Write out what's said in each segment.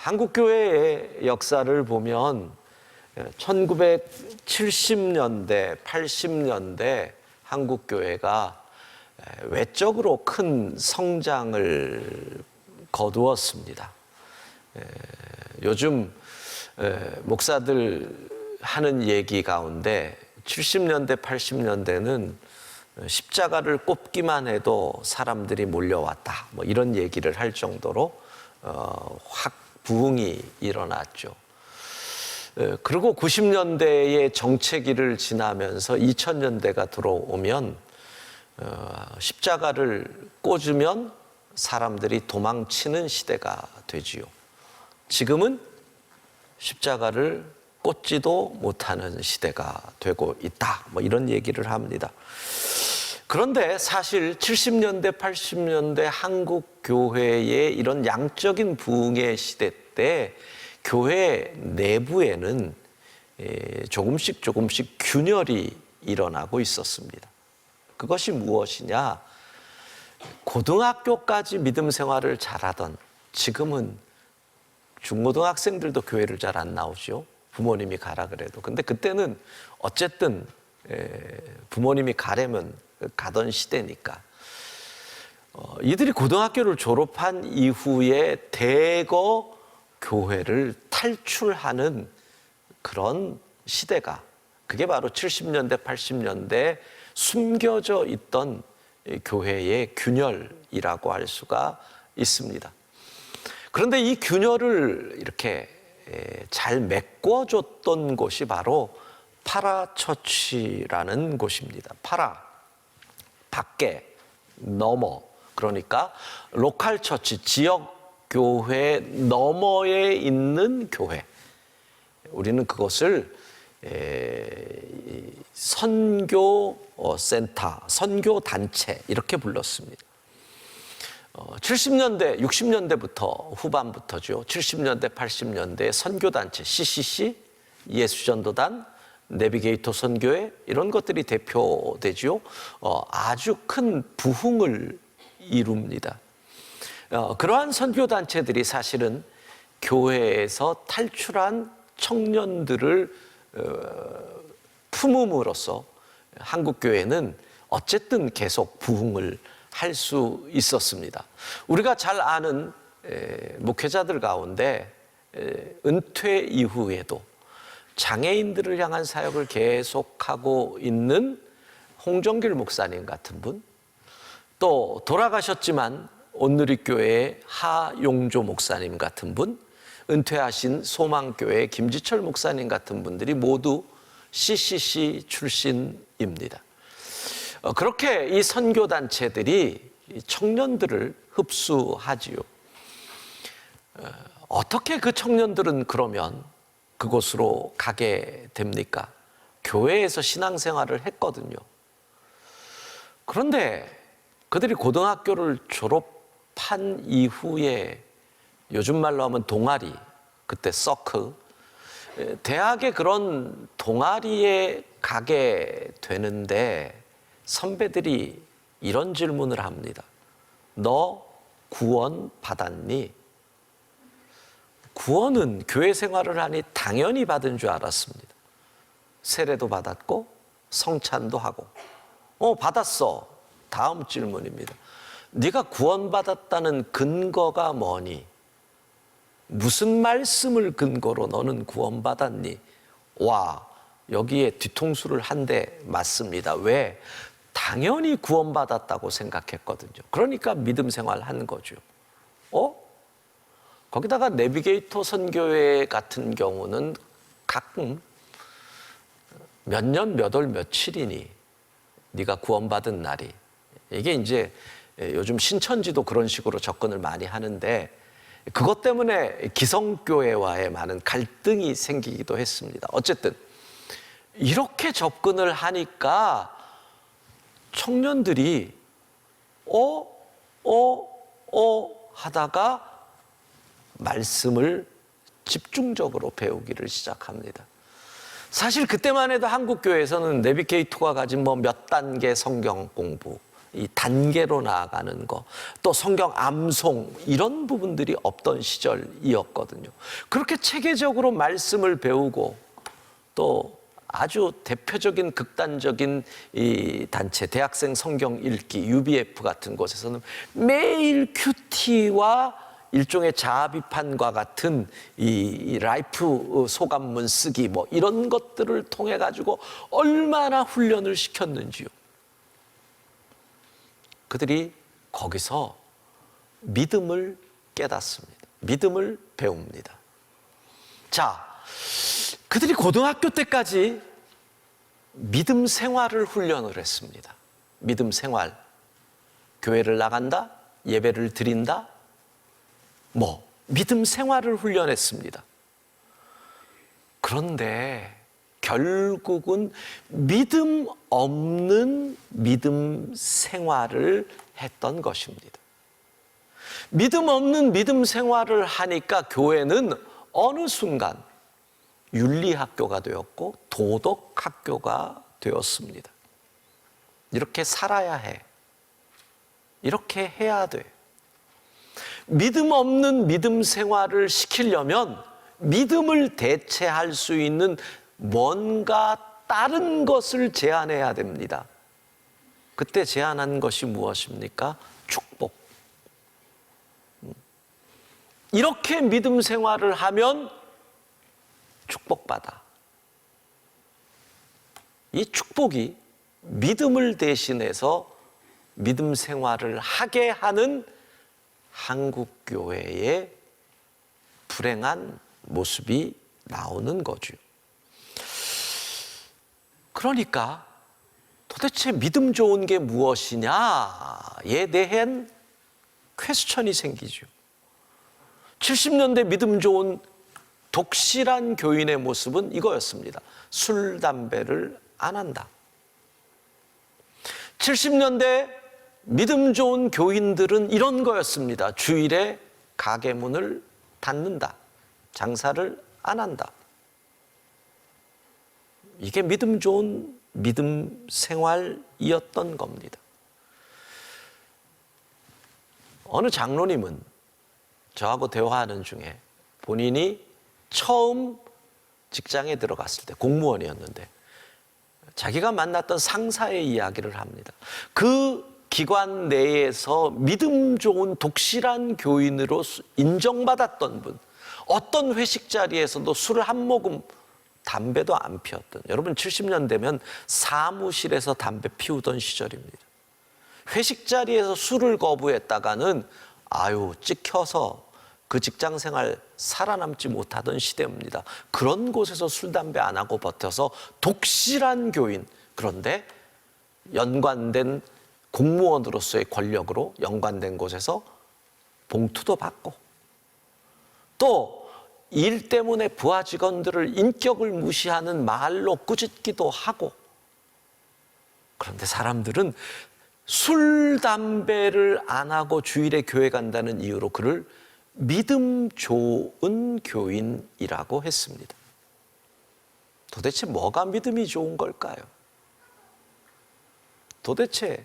한국 교회의 역사를 보면 1970년대, 80년대 한국 교회가 외적으로 큰 성장을 거두었습니다. 요즘 목사들 하는 얘기 가운데 70년대, 80년대는 십자가를 꼽기만 해도 사람들이 몰려왔다, 뭐 이런 얘기를 할 정도로 확 부흥이 일어났죠. 그리고 90년대의 정체기를 지나면서 2000년대가 들어오면 십자가를 꽂으면 사람들이 도망치는 시대가 되지요. 지금은 십자가를 꽂지도 못하는 시대가 되고 있다, 뭐 이런 얘기를 합니다. 그런데 사실 70년대, 80년대 한국 교회의 이런 양적인 부흥의 시대 때 교회 내부에는 조금씩 균열이 일어나고 있었습니다. 그것이 무엇이냐? 고등학교까지 믿음 생활을 잘하던, 지금은 중고등학생들도 교회를 잘 안 나오죠. 부모님이 가라 그래도. 근데 그때는 어쨌든 부모님이 가려면 가던 시대니까 이들이 고등학교를 졸업한 이후에 대거 교회를 탈출하는 그런 시대가, 그게 바로 70년대, 80년대 숨겨져 있던 교회의 균열이라고 할 수가 있습니다. 그런데 이 균열을 이렇게 잘 메꿔줬던 곳이 바로 파라처치라는 곳입니다. 파라, 밖에, 너머, 그러니까 로컬 처치, 지역 교회 너머에 있는 교회. 우리는 그것을 선교 센터, 선교 단체 이렇게 불렀습니다. 70년대, 60년대부터 후반부터죠. 70년대, 80년대 선교단체, CCC, 예수전도단, 내비게이터 선교회 이런 것들이 대표되죠. 아주 큰 부흥을 이룹니다. 그러한 선교단체들이 사실은 교회에서 탈출한 청년들을 품음으로써 한국교회는 어쨌든 계속 부흥을 할 수 있었습니다. 우리가 잘 아는 목회자들 가운데 은퇴 이후에도 장애인들을 향한 사역을 계속하고 있는 홍정길 목사님 같은 분, 또 돌아가셨지만 온누리교회의 하용조 목사님 같은 분, 은퇴하신 소망교회의 김지철 목사님 같은 분들이 모두 CCC 출신입니다. 그렇게 이 선교단체들이 청년들을 흡수하지요. 어떻게 그 청년들은 그러면 그곳으로 가게 됩니까? 교회에서 신앙생활을 했거든요. 그런데 그들이 고등학교를 졸업한 이후에 요즘 말로 하면 동아리, 그때 서클, 대학의 그런 동아리에 가게 되는데 선배들이 이런 질문을 합니다. 너 구원 받았니? 구원은 교회 생활을 하니 당연히 받은 줄 알았습니다. 세례도 받았고 성찬도 하고. 받았어. 다음 질문입니다. 네가 구원받았다는 근거가 뭐니? 무슨 말씀을 근거로 너는 구원받았니? 와, 여기에 뒤통수를 한 대 맞습니다. 왜? 당연히 구원받았다고 생각했거든요. 그러니까 믿음 생활한 거죠. 거기다가 내비게이터 선교회 같은 경우는 가끔 몇 년, 몇 월, 며칠이니 네가 구원받은 날이. 이게 이제 요즘 신천지도 그런 식으로 접근을 많이 하는데 그것 때문에 기성교회와의 많은 갈등이 생기기도 했습니다. 어쨌든 이렇게 접근을 하니까 청년들이 하다가 말씀을 집중적으로 배우기를 시작합니다. 사실 그때만 해도 한국교회에서는 내비게이터가 가진 몇 단계 성경 공부, 이 단계로 나아가는 거, 또 성경 암송 이런 부분들이 없던 시절이었거든요. 그렇게 체계적으로 말씀을 배우고 또 아주 대표적인 극단적인 이 단체 대학생 성경 읽기 UBF 같은 곳에서는 매일 큐티와 일종의 자아 비판과 같은 이 라이프 소감문 쓰기 뭐 이런 것들을 통해 가지고 얼마나 훈련을 시켰는지요. 그들이 거기서 믿음을 깨닫습니다. 믿음을 배웁니다. 자, 그들이 고등학교 때까지 믿음 생활을 훈련을 했습니다. 믿음 생활. 교회를 나간다, 예배를 드린다, 뭐 믿음 생활을 훈련했습니다. 그런데 결국은 믿음 없는 믿음 생활을 했던 것입니다. 믿음 없는 믿음 생활을 하니까 교회는 어느 순간 윤리학교가 되었고 도덕학교가 되었습니다. 이렇게 살아야 해. 이렇게 해야 돼. 믿음 없는 믿음 생활을 시키려면 믿음을 대체할 수 있는 뭔가 다른 것을 제안해야 됩니다. 그때 제안한 것이 무엇입니까? 축복. 이렇게 믿음 생활을 하면 축복받아. 이 축복이 믿음을 대신해서 믿음 생활을 하게 하는 한국교회의 불행한 모습이 나오는 거죠. 그러니까 도대체 믿음 좋은 게 무엇이냐에 대한 퀘스천이 생기죠. 70년대 믿음 좋은 독실한 교인의 모습은 이거였습니다. 술, 담배를 안 한다. 70년대 믿음 좋은 교인들은 이런 거였습니다. 주일에 가게 문을 닫는다. 장사를 안 한다. 이게 믿음 좋은 믿음 생활이었던 겁니다. 어느 장로님은 저하고 대화하는 중에 본인이 처음 직장에 들어갔을 때 공무원이었는데 자기가 만났던 상사의 이야기를 합니다. 그 기관 내에서 믿음 좋은 독실한 교인으로 인정받았던 분, 어떤 회식 자리에서도 술을 한 모금, 담배도 안 피웠던, 여러분 70년대면 사무실에서 담배 피우던 시절입니다. 회식 자리에서 술을 거부했다가는 찍혀서 그 직장 생활 살아남지 못하던 시대입니다. 그런 곳에서 술, 담배 안 하고 버텨서 독실한 교인, 그런데 연관된 공무원으로서의 권력으로 연관된 곳에서 봉투도 받고 또 일 때문에 부하 직원들을 인격을 무시하는 말로 꾸짖기도 하고, 그런데 사람들은 술, 담배를 안 하고 주일에 교회 간다는 이유로 그를 믿음 좋은 교인이라고 했습니다. 도대체 뭐가 믿음이 좋은 걸까요? 도대체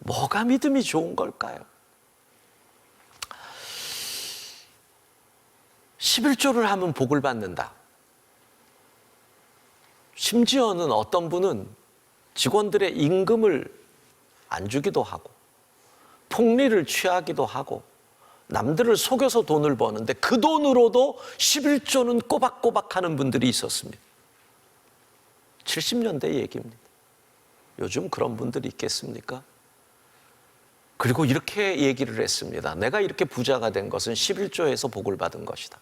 뭐가 믿음이 좋은 걸까요? 11조를 하면 복을 받는다. 심지어는 어떤 분은 직원들의 임금을 안 주기도 하고 폭리를 취하기도 하고 남들을 속여서 돈을 버는데 그 돈으로도 11조는 꼬박꼬박 하는 분들이 있었습니다. 70년대 얘기입니다. 요즘 그런 분들이 있겠습니까? 그리고 이렇게 얘기를 했습니다. 내가 이렇게 부자가 된 것은 11조에서 복을 받은 것이다.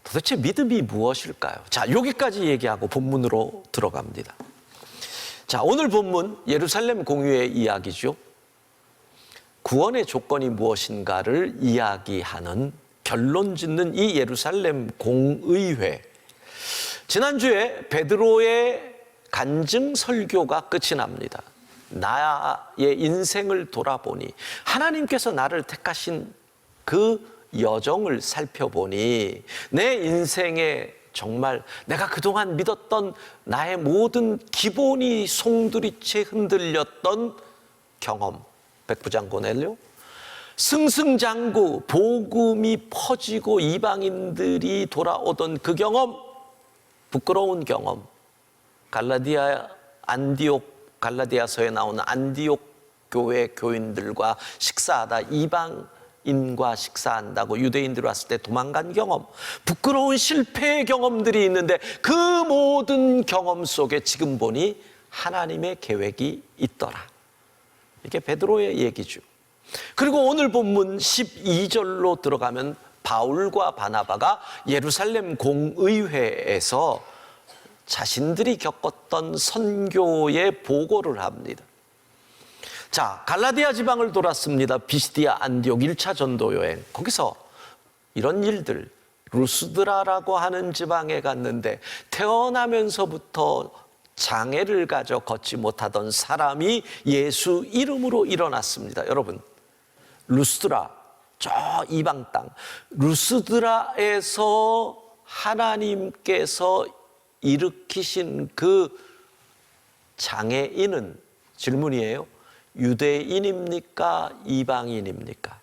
도대체 믿음이 무엇일까요? 자, 여기까지 얘기하고 본문으로 들어갑니다. 자, 오늘 본문 예루살렘 공유의 이야기죠. 구원의 조건이 무엇인가를 이야기하는, 결론 짓는 이 예루살렘 공의회. 지난주에 베드로의 간증 설교가 끝이 납니다. 나의 인생을 돌아보니, 하나님께서 나를 택하신 그 여정을 살펴보니 내 인생의 정말 내가 그동안 믿었던 나의 모든 기본이 송두리째 흔들렸던 경험, 백부장고넬료, 승승장구 복음이 퍼지고 이방인들이 돌아오던 그 경험, 부끄러운 경험, 갈라디아서에 나오는 안디옥 교회 교인들과 식사하다 이방인과 식사한다고 유대인들이 왔을 때 도망간 경험, 부끄러운 실패의 경험들이 있는데 그 모든 경험 속에 지금 보니 하나님의 계획이 있더라. 이게 베드로의 얘기죠. 그리고 오늘 본문 12절로 들어가면 바울과 바나바가 예루살렘 공의회에서 자신들이 겪었던 선교의 보고를 합니다. 자, 갈라디아 지방을 돌았습니다. 비시디아 안디옥 1차 전도 여행. 거기서 이런 일들, 루스드라라고 하는 지방에 갔는데 태어나면서부터 장애를 가져 걷지 못하던 사람이 예수 이름으로 일어났습니다. 여러분, 루스드라, 저 이방 땅, 루스드라에서 하나님께서 일으키신 그 장애인은, 질문이에요, 유대인입니까? 이방인입니까?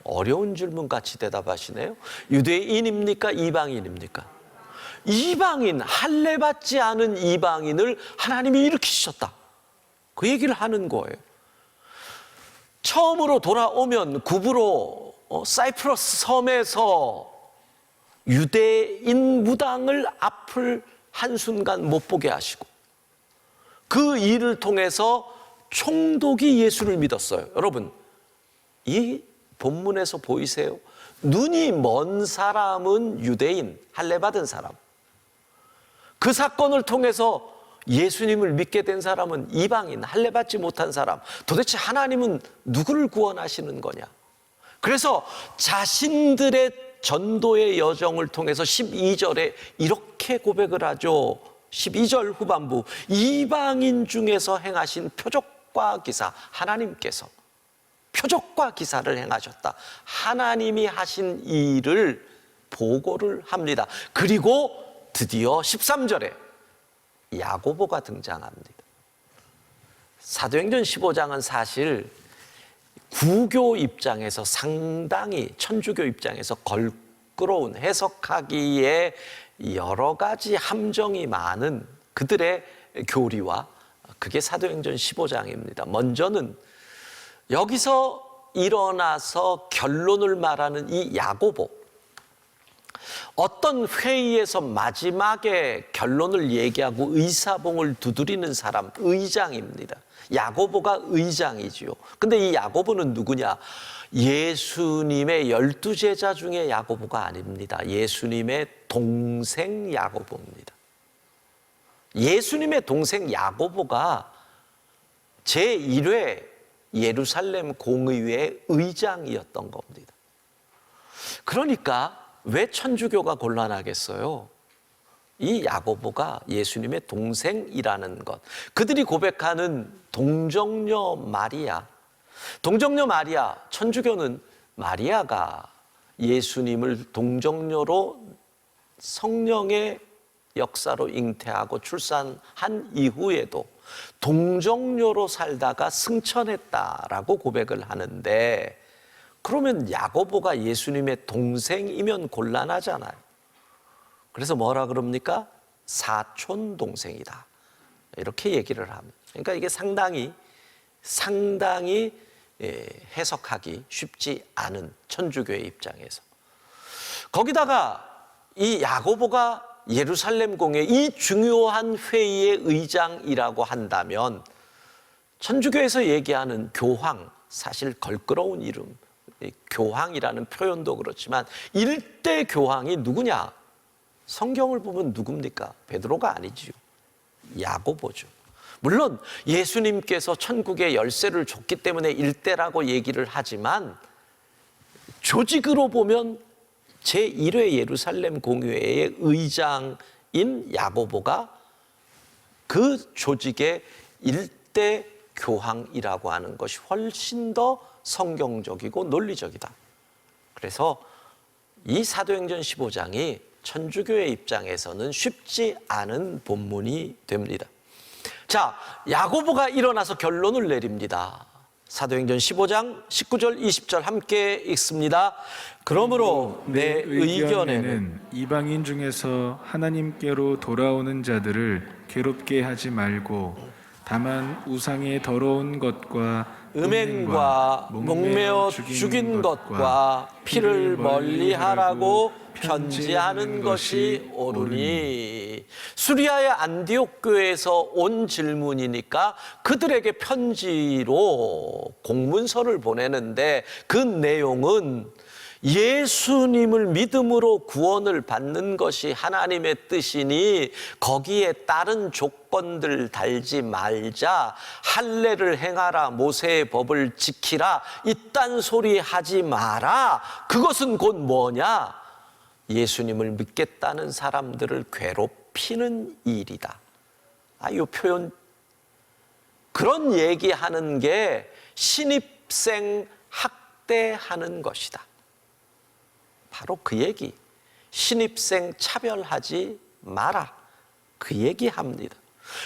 어려운 질문 같이 대답하시네요. 유대인입니까? 이방인입니까? 이방인, 할례 받지 않은 이방인을 하나님이 일으키셨다. 그 얘기를 하는 거예요. 처음으로 돌아오면 구브로 사이프러스 섬에서 유대인 무당을 앞을 한순간 못 보게 하시고 그 일을 통해서 총독이 예수를 믿었어요. 여러분, 이 본문에서 보이세요? 눈이 먼 사람은 유대인, 할례 받은 사람. 그 사건을 통해서 예수님을 믿게 된 사람은 이방인, 할례 받지 못한 사람. 도대체 하나님은 누구를 구원하시는 거냐? 그래서 자신들의 전도의 여정을 통해서 12절에 이렇게 고백을 하죠. 12절 후반부, 이방인 중에서 행하신 표적과 기사, 하나님께서 표적과 기사를 행하셨다. 하나님이 하신 일을 보고를 합니다. 그리고 드디어 13절에 야고보가 등장합니다. 사도행전 15장은 사실 구교 입장에서 상당히, 천주교 입장에서 걸끄러운, 해석하기에 여러 가지 함정이 많은 그들의 교리와, 그게 사도행전 15장입니다. 먼저는 여기서 일어나서 결론을 말하는 이 야고보, 어떤 회의에서 마지막에 결론을 얘기하고 의사봉을 두드리는 사람, 의장입니다. 야고보가 의장이지요. 근데 이 야고보는 누구냐? 예수님의 12제자 중에 야고보가 아닙니다. 예수님의 동생 야고보입니다. 예수님의 동생 야고보가 제1회 예루살렘 공의회 의장이었던 겁니다. 그러니까 왜 천주교가 곤란하겠어요? 이 야고보가 예수님의 동생이라는 것, 그들이 고백하는 동정녀 마리아, 천주교는 마리아가 예수님을 동정녀로 성령의 역사로 잉태하고 출산한 이후에도 동정녀로 살다가 승천했다라고 고백을 하는데, 그러면 야고보가 예수님의 동생이면 곤란하잖아요. 그래서 뭐라 그럽니까? 사촌 동생이다, 이렇게 얘기를 합니다. 그러니까 이게 상당히 해석하기 쉽지 않은, 천주교의 입장에서. 거기다가 이 야고보가 예루살렘 공회 이 중요한 회의의 의장이라고 한다면, 천주교에서 얘기하는 교황, 사실 걸끄러운 이름, 교황이라는 표현도 그렇지만 일대 교황이 누구냐? 성경을 보면 누굽니까? 베드로가 아니지요. 야고보죠. 물론 예수님께서 천국의 열쇠를 줬기 때문에 일대라고 얘기를 하지만, 조직으로 보면 제1회 예루살렘 공회의 의장인 야고보가 그 조직의 일대 교황이라고 하는 것이 훨씬 더 성경적이고 논리적이다. 그래서 이 사도행전 15장이 천주교의 입장에서는 쉽지 않은 본문이 됩니다. 자, 야고보가 일어나서 결론을 내립니다. 사도행전 15장 19절 20절 함께 읽습니다. 그러므로 내 의견에는 이방인 중에서 하나님께로 돌아오는 자들을 괴롭게 하지 말고 다만 우상의 더러운 것과 음행과 목매어 죽인 것과 피를 멀리하라고 편지하는 것이 옳으니. 수리아의 안디옥 교회에서 온 질문이니까 그들에게 편지로 공문서를 보내는데 그 내용은 예수님을 믿음으로 구원을 받는 것이 하나님의 뜻이니 거기에 다른 조건들 달지 말자, 할례를 행하라, 모세의 법을 지키라, 이딴 소리 하지 마라. 그것은 곧 뭐냐? 예수님을 믿겠다는 사람들을 괴롭히는 일이다. 이 표현, 그런 얘기하는 게 신입생 학대하는 것이다. 바로 그 얘기, 신입생 차별하지 마라, 그 얘기합니다.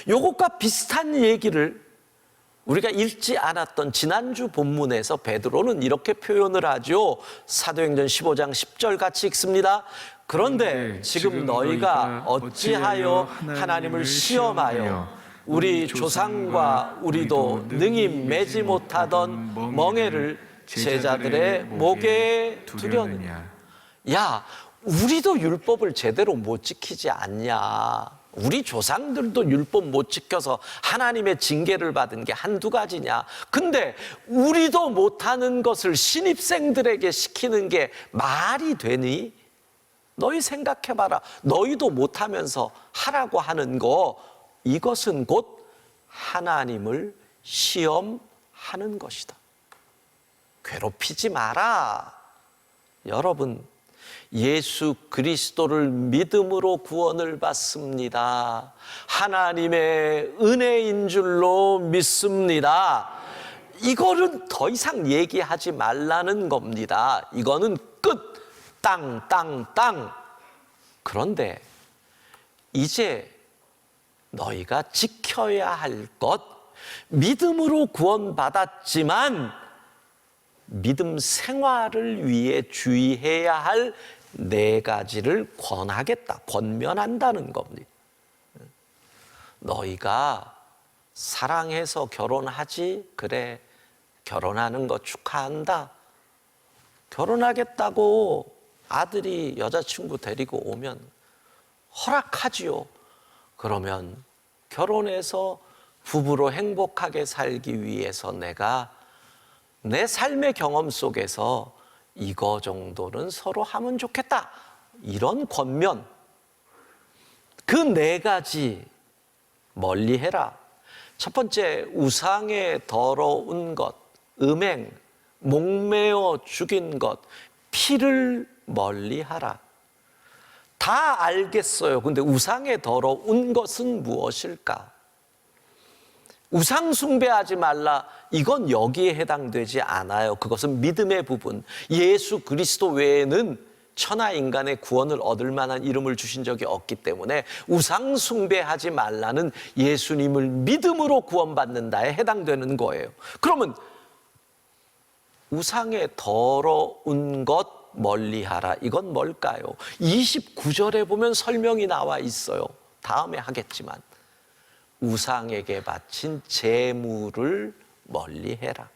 요것과 비슷한 얘기를 우리가 읽지 않았던 지난주 본문에서 베드로는 이렇게 표현을 하죠. 사도행전 15장 10절 같이 읽습니다. 그런데 지금 너희가 어찌하여 하나님을 시험하여 우리 조상과 우리도 능히 매지 못하던 멍에를 제자들의 목에 두려느냐. 야, 우리도 율법을 제대로 못 지키지 않냐. 우리 조상들도 율법 못 지켜서 하나님의 징계를 받은 게 한두 가지냐. 근데 우리도 못하는 것을 신입생들에게 시키는 게 말이 되니? 너희 생각해봐라. 너희도 못하면서 하라고 하는 거, 이것은 곧 하나님을 시험하는 것이다. 괴롭히지 마라. 여러분, 예수 그리스도를 믿음으로 구원을 받습니다. 하나님의 은혜인 줄로 믿습니다. 이거는 더 이상 얘기하지 말라는 겁니다. 이거는 끝! 땅, 땅, 땅! 그런데 이제 너희가 지켜야 할 것, 믿음으로 구원받았지만 믿음 생활을 위해 주의해야 할 4가지를 권하겠다, 권면한다는 겁니다. 너희가 사랑해서 결혼하지? 그래, 결혼하는 거 축하한다. 결혼하겠다고 아들이 여자친구 데리고 오면 허락하지요. 그러면 결혼해서 부부로 행복하게 살기 위해서 내가 내 삶의 경험 속에서 이거 정도는 서로 하면 좋겠다, 이런 권면, 그 4가지 멀리해라. 첫 번째, 우상의 더러운 것, 음행, 목매어 죽인 것, 피를 멀리하라. 다 알겠어요. 근데 우상의 더러운 것은 무엇일까? 우상 숭배하지 말라, 이건 여기에 해당되지 않아요. 그것은 믿음의 부분. 예수 그리스도 외에는 천하 인간의 구원을 얻을 만한 이름을 주신 적이 없기 때문에 우상 숭배하지 말라는 예수님을 믿음으로 구원받는다에 해당되는 거예요. 그러면 우상의 더러운 것 멀리하라, 이건 뭘까요? 29절에 보면 설명이 나와 있어요. 다음에 하겠지만 우상에게 바친 제물을 멀리해라.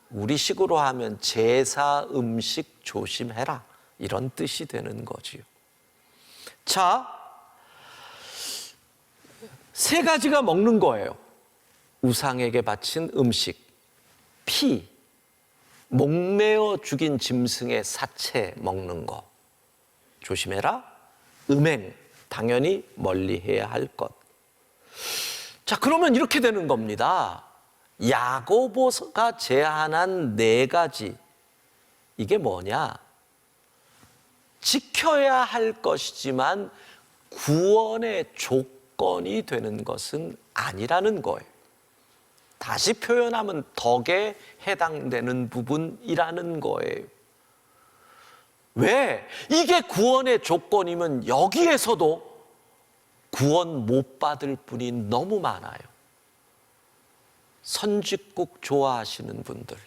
우리식으로 하면 제사 음식 조심해라, 이런 뜻이 되는 거지요. 자, 3가지가 먹는 거예요. 우상에게 바친 음식, 피, 목매어 죽인 짐승의 사체 먹는 거 조심해라. 음행, 당연히 멀리해야 할 것. 자, 그러면 이렇게 되는 겁니다. 야고보가 제안한 4가지, 이게 뭐냐? 지켜야 할 것이지만 구원의 조건이 되는 것은 아니라는 거예요. 다시 표현하면 덕에 해당되는 부분이라는 거예요. 왜? 이게 구원의 조건이면 여기에서도 구원 못 받을 분이 너무 많아요. 선짓국 좋아하시는 분들,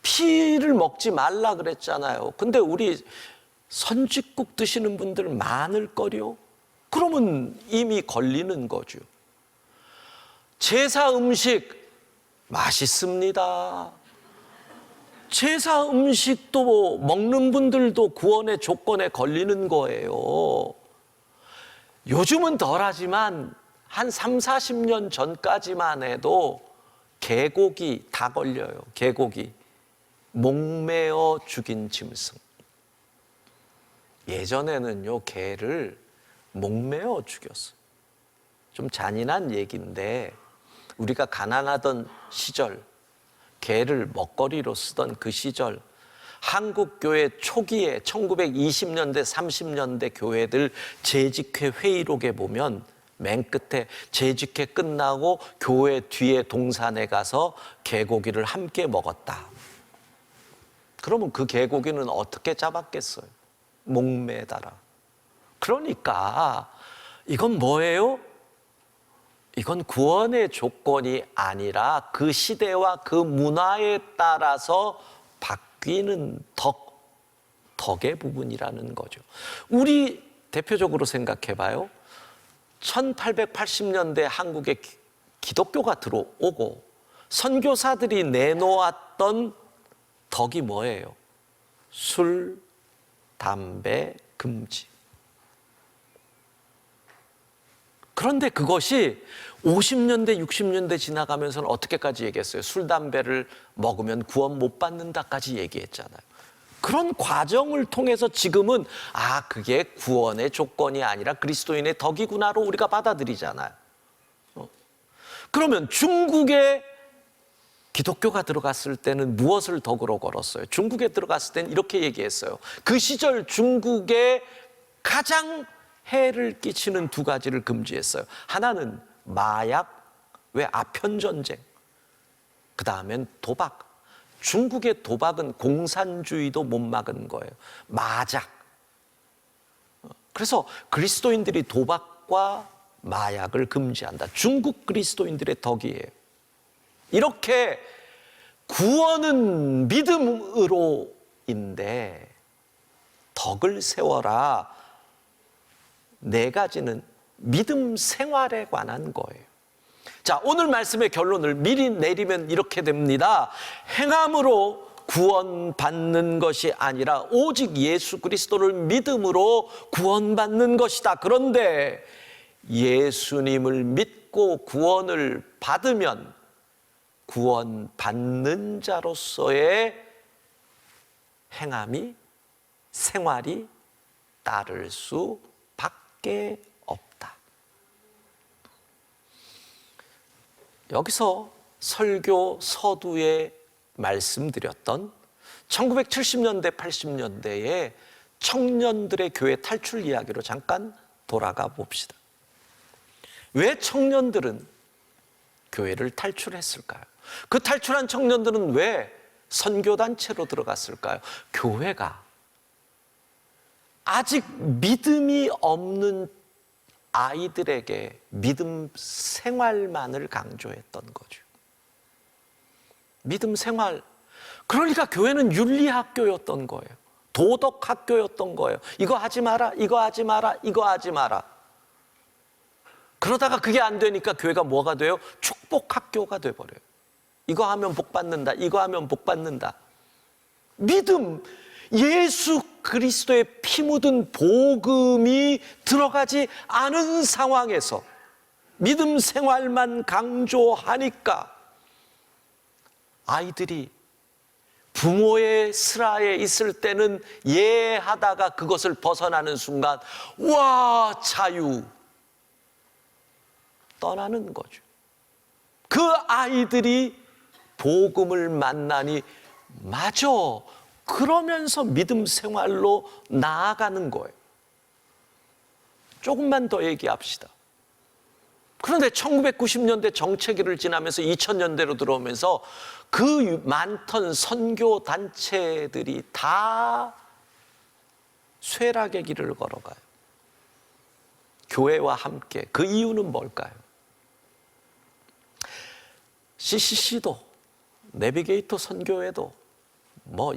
피를 먹지 말라 그랬잖아요. 근데 우리 선짓국 드시는 분들 많을걸요? 그러면 이미 걸리는 거죠. 제사 음식 맛있습니다. 제사 음식도 먹는 분들도 구원의 조건에 걸리는 거예요. 요즘은 덜하지만 한 3, 40년 전까지만 해도 개고기 다 걸려요. 개고기. 목매어 죽인 짐승. 예전에는요, 개를 목매어 죽였어요. 좀 잔인한 얘기인데 우리가 가난하던 시절, 개를 먹거리로 쓰던 그 시절, 한국 교회 초기에 1920년대, 30년대 교회들 재직회 회의록에 보면 맨 끝에 재직회 끝나고 교회 뒤에 동산에 가서 개고기를 함께 먹었다. 그러면 그 개고기는 어떻게 잡았겠어요? 목매달아. 그러니까 이건 뭐예요? 이건 구원의 조건이 아니라 그 시대와 그 문화에 따라서 바뀌는 덕의 부분이라는 거죠. 우리 대표적으로 생각해 봐요. 1880년대 한국에 기독교가 들어오고 선교사들이 내놓았던 덕이 뭐예요? 술, 담배, 금지. 그런데 그것이 50년대, 60년대 지나가면서는 어떻게까지 얘기했어요? 술, 담배를 먹으면 구원 못 받는다까지 얘기했잖아요. 그런 과정을 통해서 지금은 그게 구원의 조건이 아니라 그리스도인의 덕이구나로 우리가 받아들이잖아요. 그러면 중국에 기독교가 들어갔을 때는 무엇을 덕으로 걸었어요? 중국에 들어갔을 때는 이렇게 얘기했어요. 그 시절 중국에 가장 해를 끼치는 두 가지를 금지했어요. 하나는 마약, 왜 아편전쟁. 그 다음엔 도박. 중국의 도박은 공산주의도 못 막은 거예요. 마작. 그래서 그리스도인들이 도박과 마약을 금지한다. 중국 그리스도인들의 덕이에요. 이렇게 구원은 믿음으로인데 덕을 세워라. 네 가지는 믿음 생활에 관한 거예요. 자, 오늘 말씀의 결론을 미리 내리면 이렇게 됩니다. 행함으로 구원받는 것이 아니라 오직 예수 그리스도를 믿음으로 구원받는 것이다. 그런데 예수님을 믿고 구원을 받으면 구원받는 자로서의 행함이, 생활이 따를 수밖에 없다. 여기서 설교 서두에 말씀드렸던 1970년대, 80년대의 청년들의 교회 탈출 이야기로 잠깐 돌아가 봅시다. 왜 청년들은 교회를 탈출했을까요? 그 탈출한 청년들은 왜 선교단체로 들어갔을까요? 교회가 아직 믿음이 없는 아이들에게 믿음 생활만을 강조했던 거죠. 믿음 생활. 그러니까 교회는 윤리학교였던 거예요. 도덕학교였던 거예요. 이거 하지 마라, 이거 하지 마라, 이거 하지 마라. 그러다가 그게 안 되니까 교회가 뭐가 돼요? 축복학교가 돼버려요. 이거 하면 복 받는다, 이거 하면 복 받는다. 믿음, 예수 그리스도의 피 묻은 복음이 들어가지 않은 상황에서 믿음 생활만 강조하니까 아이들이 부모의 슬하에 있을 때는 예하다가 그것을 벗어나는 순간 와, 자유, 떠나는 거죠. 그 아이들이 복음을 만나니 맞아, 그러면서 믿음 생활로 나아가는 거예요. 조금만 더 얘기합시다. 그런데 1990년대 정체기를 지나면서 2000년대로 들어오면서 그 많던 선교 단체들이 다 쇠락의 길을 걸어가요. 교회와 함께. 그 이유는 뭘까요? CCC도, 내비게이터 선교회도,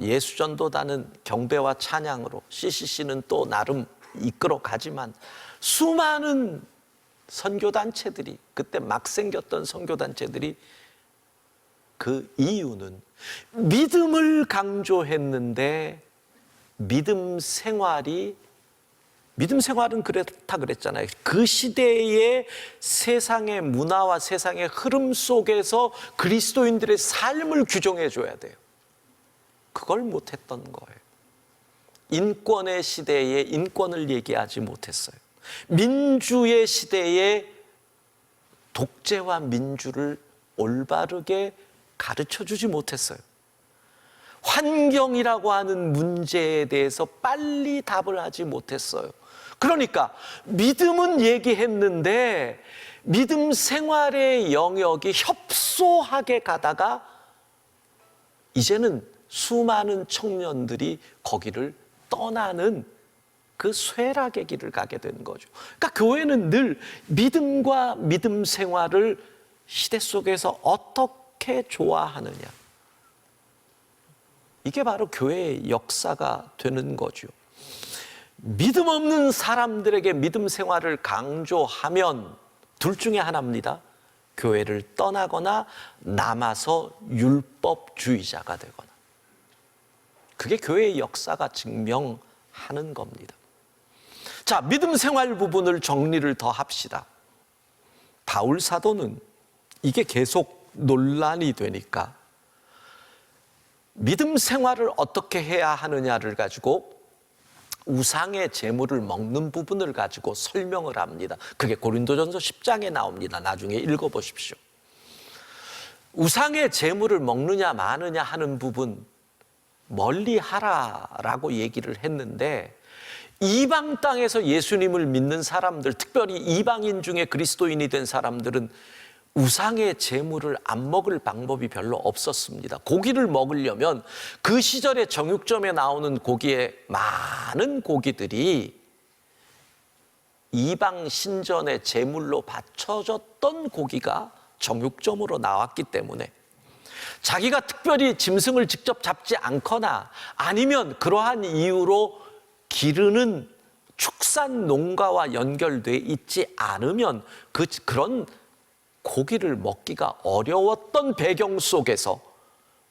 예수전도단은 경배와 찬양으로, CCC는 또 나름 이끌어 가지만 수많은 선교단체들이, 그때 막 생겼던 선교단체들이, 그 이유는 믿음을 강조했는데 믿음 생활은 그렇다 그랬잖아요. 그 시대의 세상의 문화와 세상의 흐름 속에서 그리스도인들의 삶을 규정해 줘야 돼요. 그걸 못했던 거예요. 인권의 시대에 인권을 얘기하지 못했어요. 민주의 시대에 독재와 민주를 올바르게 가르쳐 주지 못했어요. 환경이라고 하는 문제에 대해서 빨리 답을 하지 못했어요. 그러니까 믿음은 얘기했는데 믿음 생활의 영역이 협소하게 가다가 이제는 수많은 청년들이 거기를 떠나는 그 쇠락의 길을 가게 된 거죠. 그러니까 교회는 늘 믿음과 믿음 생활을 시대 속에서 어떻게 좋아하느냐, 이게 바로 교회의 역사가 되는 거죠. 믿음 없는 사람들에게 믿음 생활을 강조하면 둘 중에 하나입니다. 교회를 떠나거나 남아서 율법주의자가 되거나. 그게 교회의 역사가 증명하는 겁니다. 자, 믿음 생활 부분을 정리를 더 합시다. 바울 사도는 이게 계속 논란이 되니까 믿음 생활을 어떻게 해야 하느냐를 가지고 우상의 제물을 먹는 부분을 가지고 설명을 합니다. 그게 고린도전서 10장에 나옵니다. 나중에 읽어보십시오. 우상의 제물을 먹느냐 마느냐 하는 부분 멀리 하라라고 얘기를 했는데, 이방 땅에서 예수님을 믿는 사람들, 특별히 이방인 중에 그리스도인이 된 사람들은 우상의 제물을 안 먹을 방법이 별로 없었습니다. 고기를 먹으려면 그 시절에 정육점에 나오는 고기에 많은 고기들이 이방 신전의 제물로 바쳐졌던 고기가 정육점으로 나왔기 때문에 자기가 특별히 짐승을 직접 잡지 않거나 아니면 그러한 이유로 기르는 축산 농가와 연결돼 있지 않으면 그런 고기를 먹기가 어려웠던 배경 속에서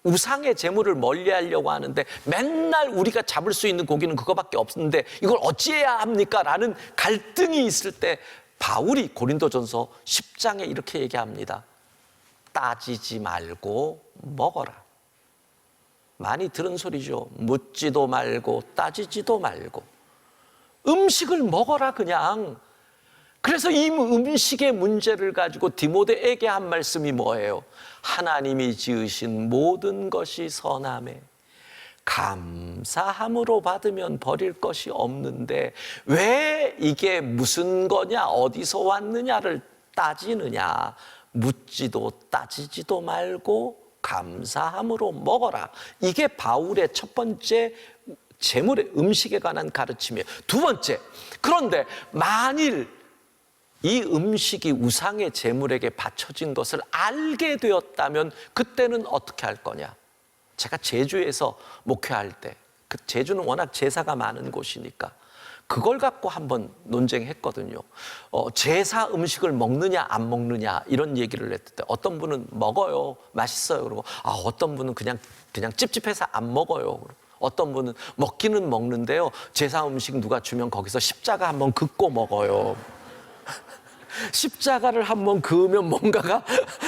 우상의 제물을 멀리하려고 하는데 맨날 우리가 잡을 수 있는 고기는 그거밖에 없는데 이걸 어찌해야 합니까? 라는 갈등이 있을 때 바울이 고린도전서 10장에 이렇게 얘기합니다. 따지지 말고 먹어라. 많이 들은 소리죠. 묻지도 말고 따지지도 말고 음식을 먹어라 그냥. 그래서 이 음식의 문제를 가지고 디모데에게 한 말씀이 뭐예요? 하나님이 지으신 모든 것이 선하매 감사함으로 받으면 버릴 것이 없는데 왜 이게 무슨 거냐 어디서 왔느냐를 따지느냐. 묻지도 따지지도 말고 감사함으로 먹어라. 이게 바울의 첫 번째 제물의 음식에 관한 가르침이에요. 두 번째, 그런데 만일 이 음식이 우상의 제물에게 바쳐진 것을 알게 되었다면 그때는 어떻게 할 거냐? 제가 제주에서 목회할 때, 그 제주는 워낙 제사가 많은 곳이니까 그걸 갖고 한번 논쟁했거든요. 제사 음식을 먹느냐 안 먹느냐 이런 얘기를 했을 때 어떤 분은 먹어요, 맛있어요. 그러고 어떤 분은 그냥 찝찝해서 안 먹어요. 어떤 분은 먹기는 먹는데요, 제사 음식 누가 주면 거기서 십자가 한번 긋고 먹어요. 십자가를 한번 그으면 뭔가가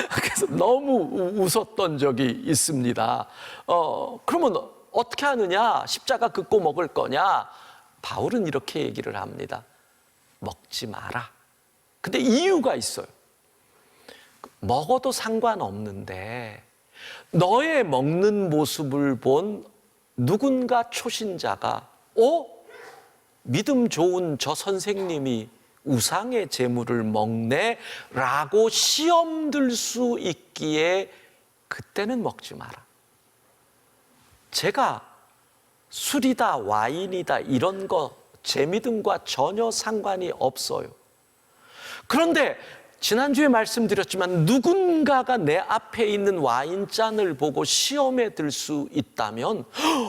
그래서 너무 웃었던 적이 있습니다. 그러면 어떻게 하느냐? 십자가 긋고 먹을 거냐? 바울은 이렇게 얘기를 합니다. 먹지 마라. 근데 이유가 있어요. 먹어도 상관없는데 너의 먹는 모습을 본 누군가 초신자가 믿음 좋은 저 선생님이 우상의 재물을 먹네? 라고 시험 들 수 있기에 그때는 먹지 마라. 제가 술이다 와인이다 이런 거 제 믿음과 전혀 상관이 없어요. 그런데 지난주에 말씀드렸지만 누군가가 내 앞에 있는 와인잔을 보고 시험에 들 수 있다면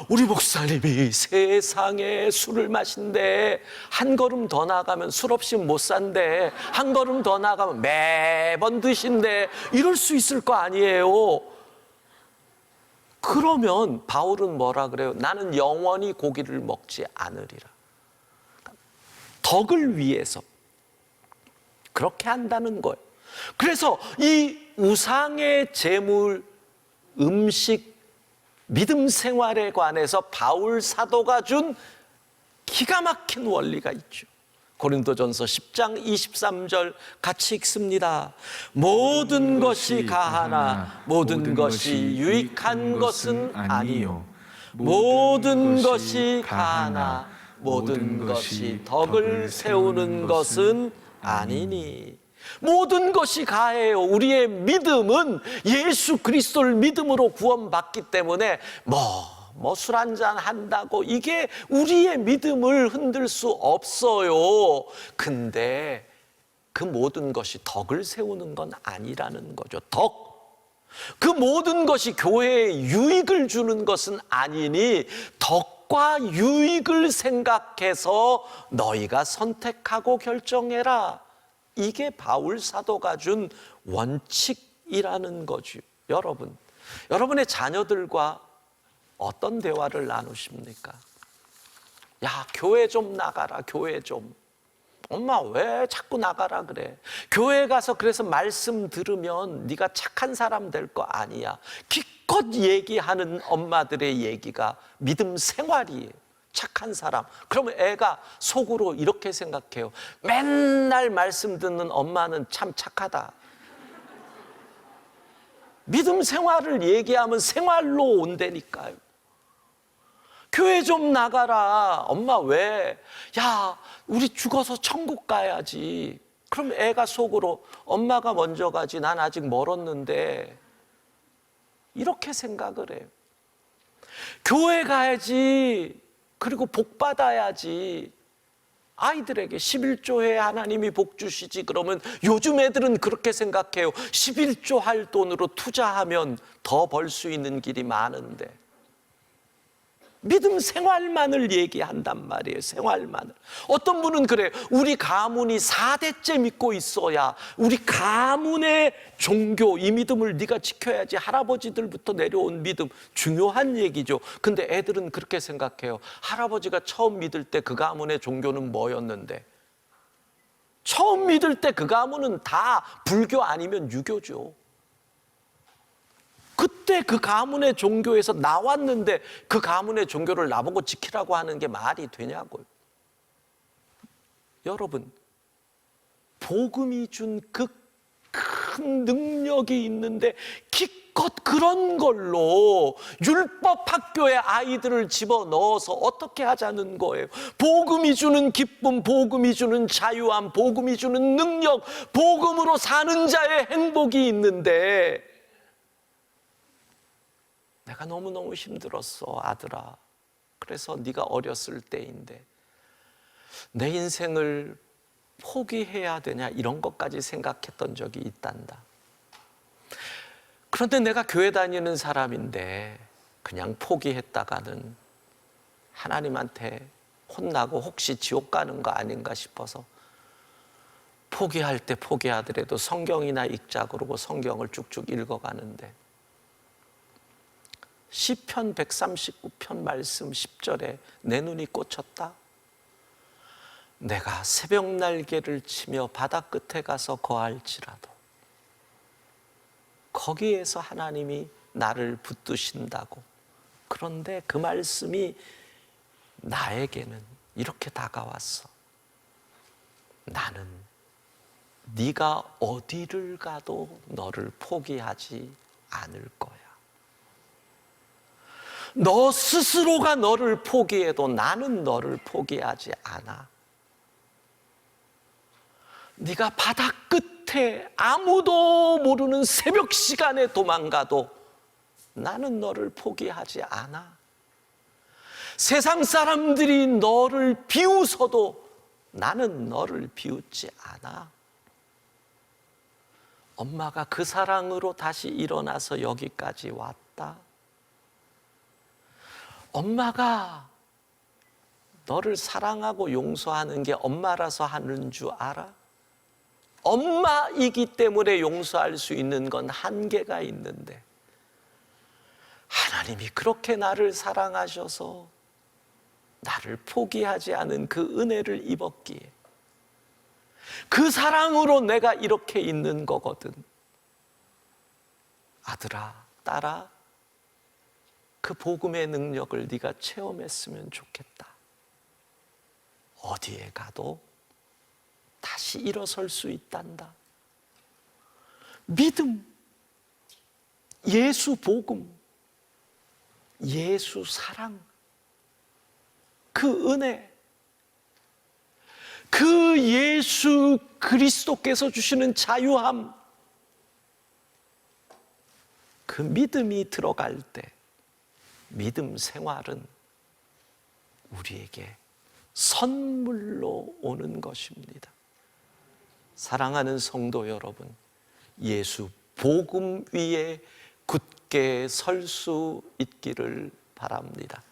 우리 목사님이 세상에 술을 마신대, 한 걸음 더 나가면 술 없이 못 산대, 한 걸음 더 나가면 매번 드신대, 이럴 수 있을 거 아니에요. 그러면 바울은 뭐라 그래요? 나는 영원히 고기를 먹지 않으리라. 덕을 위해서 그렇게 한다는 거예요. 그래서 이 우상의 재물, 음식, 믿음 생활에 관해서 바울 사도가 준 기가 막힌 원리가 있죠. 고린도전서 10장 23절 같이 읽습니다. 모든 것이 가하나 모든 것이 유익한 것은 아니요. 모든 것이 가하나 모든 것이 덕을 세우는 것은 아니니. 모든 것이 가해요. 우리의 믿음은 예수 그리스도를 믿음으로 구원받기 때문에 술 한잔 한다고 이게 우리의 믿음을 흔들 수 없어요. 근데 그 모든 것이 덕을 세우는 건 아니라는 거죠. 덕. 그 모든 것이 교회에 유익을 주는 것은 아니니 덕과 유익을 생각해서 너희가 선택하고 결정해라. 이게 바울 사도가 준 원칙이라는 거죠. 여러분의 자녀들과 어떤 대화를 나누십니까? 야, 교회 좀 나가라, 교회 좀. 엄마 왜 자꾸 나가라 그래? 교회 가서 그래서 말씀 들으면 네가 착한 사람 될 거 아니야. 기껏 얘기하는 엄마들의 얘기가 믿음 생활이에요. 착한 사람. 그러면 애가 속으로 이렇게 생각해요. 맨날 말씀 듣는 엄마는 참 착하다. 믿음 생활을 얘기하면 생활로 온다니까요. 교회 좀 나가라. 엄마 왜? 야, 우리 죽어서 천국 가야지. 그럼 애가 속으로 엄마가 먼저 가지, 난 아직 멀었는데, 이렇게 생각을 해요. 교회 가야지. 그리고 복 받아야지. 아이들에게 11조 해 하나님이 복 주시지. 그러면 요즘 애들은 그렇게 생각해요. 11조 할 돈으로 투자하면 더 벌 수 있는 길이 많은데. 믿음 생활만을 얘기한단 말이에요. 생활만을. 어떤 분은 그래요. 우리 가문이 4대째 믿고 있어야 우리 가문의 종교, 이 믿음을 네가 지켜야지. 할아버지들부터 내려온 믿음, 중요한 얘기죠. 근데 애들은 그렇게 생각해요. 할아버지가 처음 믿을 때 그 가문의 종교는 뭐였는데? 처음 믿을 때 그 가문은 다 불교 아니면 유교죠. 그때 그 가문의 종교에서 나왔는데 그 가문의 종교를 나보고 지키라고 하는 게 말이 되냐고요. 여러분, 복음이 준 그 큰 능력이 있는데 기껏 그런 걸로 율법 학교에 아이들을 집어넣어서 어떻게 하자는 거예요. 복음이 주는 기쁨, 복음이 주는 자유함, 복음이 주는 능력, 복음으로 사는 자의 행복이 있는데 내가 너무너무 힘들었어, 아들아. 그래서 네가 어렸을 때인데 내 인생을 포기해야 되냐, 이런 것까지 생각했던 적이 있단다. 그런데 내가 교회 다니는 사람인데 그냥 포기했다가는 하나님한테 혼나고 혹시 지옥 가는 거 아닌가 싶어서 포기할 때 포기하더라도 성경이나 읽자 그러고 성경을 쭉쭉 읽어가는데 시편 139편 말씀 10절에 내 눈이 꽂혔다. 내가 새벽 날개를 치며 바다 끝에 가서 거할지라도 거기에서 하나님이 나를 붙드신다고. 그런데 그 말씀이 나에게는 이렇게 다가왔어. 나는 네가 어디를 가도 너를 포기하지 않을 거야. 너 스스로가 너를 포기해도 나는 너를 포기하지 않아. 네가 바다 끝에 아무도 모르는 새벽 시간에 도망가도 나는 너를 포기하지 않아. 세상 사람들이 너를 비웃어도 나는 너를 비웃지 않아. 엄마가 그 사랑으로 다시 일어나서 여기까지 왔다. 엄마가 너를 사랑하고 용서하는 게 엄마라서 하는 줄 알아? 엄마이기 때문에 용서할 수 있는 건 한계가 있는데, 하나님이 그렇게 나를 사랑하셔서 나를 포기하지 않은 그 은혜를 입었기에 그 사랑으로 내가 이렇게 있는 거거든. 아들아, 딸아, 그 복음의 능력을 네가 체험했으면 좋겠다. 어디에 가도 다시 일어설 수 있단다. 믿음, 예수 복음, 예수 사랑, 그 은혜, 그 예수 그리스도께서 주시는 자유함, 그 믿음이 들어갈 때 믿음 생활은 우리에게 선물로 오는 것입니다. 사랑하는 성도 여러분, 예수 복음 위에 굳게 설 수 있기를 바랍니다.